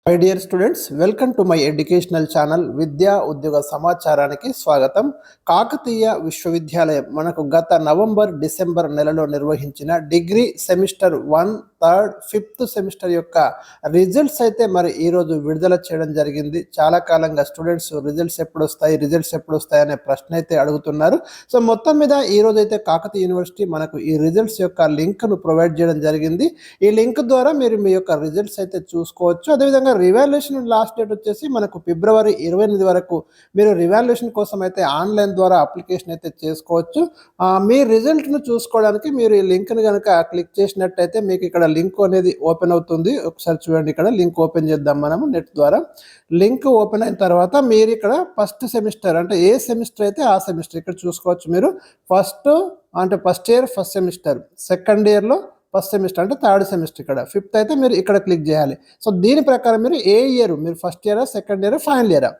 My dear students, welcome to my educational channel విద్యా ఉద్యోగ సమాచారానికి స్వాగతం. కాకతీయ విశ్వవిద్యాలయం మనకు గత నవంబర్ డిసెంబర్ నెలలో నిర్వహించిన degree semester 1, 3rd, 5th semester యొక్క రిజల్ట్స్ అయితే మరి ఈరోజు విడుదల చేయడం జరిగింది. చాలా కాలంగా స్టూడెంట్స్ రిజల్ట్స్ ఎప్పుడు వస్తాయి అనే ప్రశ్న అయితే అడుగుతున్నారు. సో మొత్తం మీద ఈరోజు అయితే కాకతీయ యూనివర్సిటీ మనకు ఈ రిజల్ట్స్ యొక్క లింక్ను ప్రొవైడ్ చేయడం జరిగింది. ఈ లింక్ ద్వారా మీరు మీ యొక్క రిజల్ట్స్ అయితే చూసుకోవచ్చు. అదేవిధంగా రివాల్యుయేషన్ లాస్ట్ డేట్ వచ్చేసి మనకు ఫిబ్రవరి 28 వరకు మీరు రివాల్యుయేషన్ కోసం అయితే ఆన్లైన్ ద్వారా అప్లికేషన్ అయితే చేసుకోవచ్చు. మీ రిజల్ట్ను చూసుకోవడానికి మీరు ఈ లింక్ని కనుక క్లిక్ చేసినట్టయితే మీకు ఇక్కడ లింక్ అనేది ఓపెన్ అవుతుంది. ఒకసారి చూడండి, ఇక్కడ లింక్ ఓపెన్ చేద్దాం మనము నెట్ ద్వారా. లింక్ ఓపెన్ అయిన తర్వాత మీరు ఇక్కడ ఫస్ట్ సెమిస్టర్ అంటే ఏ సెమిస్టర్ అయితే ఆ సెమిస్టర్ ఇక్కడ చూసుకోవచ్చు. మీరు first year first semester, second ఇయర్లో ఫస్ట్ సెమిస్టర్ అంటే 3rd సెమిస్టర్, ఇక్కడ 5th అయితే మీరు ఇక్కడ క్లిక్ చేయాలి. సో దీని ప్రకారం మీరు ఏ ఇయర్, మీరు ఫస్ట్ ఇయరా, సెకండ్ ఇయర్, ఫైనల్ ఇయరా,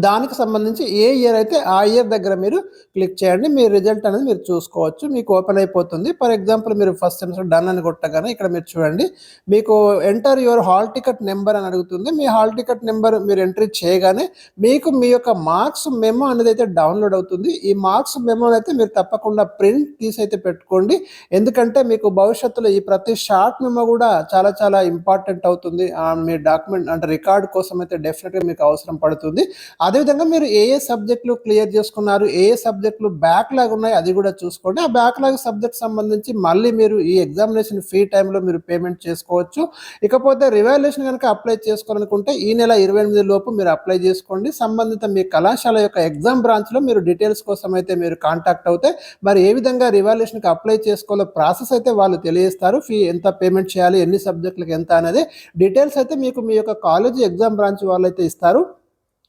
దానికి సంబంధించి ఏ ఇయర్ అయితే ఆ ఇయర్ దగ్గర మీరు క్లిక్ చేయండి. మీ రిజల్ట్ అనేది మీరు చూసుకోవచ్చు, మీకు ఓపెన్ అయిపోతుంది. ఫర్ ఎగ్జాంపుల్ మీరు ఫస్ట్ సెమిస్టర్ డన్ అని కొట్టగానే ఇక్కడ మీరు చూడండి, మీకు enter your hall ticket number అని అడుగుతుంది. మీ హాల్ టికెట్ నెంబర్ మీరు ఎంట్రీ చేయగానే మీకు మీ యొక్క మార్క్స్ మెమో అనేది అయితే డౌన్లోడ్ అవుతుంది. ఈ మార్క్స్ మెమో అయితే మీరు తప్పకుండా ప్రింట్ తీసి అయితే పెట్టుకోండి. ఎందుకంటే మీకు భవిష్యత్తులో ఈ ప్రతి షార్ట్ మెమో కూడా చాలా చాలా ఇంపార్టెంట్ అవుతుంది. మీ డాక్యుమెంట్ అంటే రికార్డ్ కోసం అయితే డెఫినెట్గా మీకు అవసరం పడుతుంది. అదేవిధంగా మీరు ఏ సబ్జెక్టులు క్లియర్ చేసుకున్నారు, ఏ సబ్జెక్టులు బ్యాక్లాగ్ ఉన్నాయి అది కూడా చూసుకోండి. ఆ బ్యాక్లాగ్ సబ్జెక్ట్ సంబంధించి మళ్ళీ మీరు ఈ ఎగ్జామినేషన్ ఫీ టైంలో మీరు పేమెంట్ చేసుకోవచ్చు. ఇకపోతే రివాల్యుయేషన్ కనుక అప్లై చేసుకోవాలనుకుంటే ఈ నెల 28 లోపు మీరు అప్లై చేసుకోండి. సంబంధిత మీ కళాశాల యొక్క ఎగ్జామ్ బ్రాంచ్లో మీరు డీటెయిల్స్ కోసం అయితే మీరు కాంటాక్ట్ అవుతే మరి ఏ విధంగా రివాల్యుయేషన్కి అప్లై చేసుకోవాలో ప్రాసెస్ అయితే వాళ్ళు తెలియజేస్తారు. ఫీ ఎంత పేమెంట్ చేయాలి, ఎన్ని సబ్జెక్టులకు ఎంత అనేది డీటెయిల్స్ అయితే మీకు మీ యొక్క కాలేజీ ఎగ్జామ్ బ్రాంచ్ వాళ్ళు అయితే ఇస్తారు.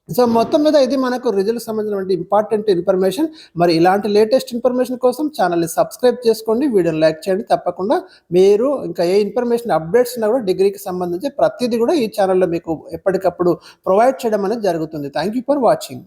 సో మొత్తం మీద ఇది మనకు రిజల్ట్ సంబంధించినటువంటి ఇంపార్టెంట్ ఇన్ఫర్మేషన్. మరి ఇలాంటి లేటెస్ట్ ఇన్ఫర్మేషన్ కోసం ఛానల్ని సబ్స్క్రైబ్ చేసుకోండి, వీడియోని లైక్ చేయండి. తప్పకుండా మీరు ఇంకా ఏ ఇన్ఫర్మేషన్ అప్డేట్స్ ఉన్నా కూడా డిగ్రీకి సంబంధించి ప్రతిదీ కూడా ఈ ఛానల్లో మీకు ఎప్పటికప్పుడు ప్రొవైడ్ చేయడం అనేది జరుగుతుంది. Thank you for watching.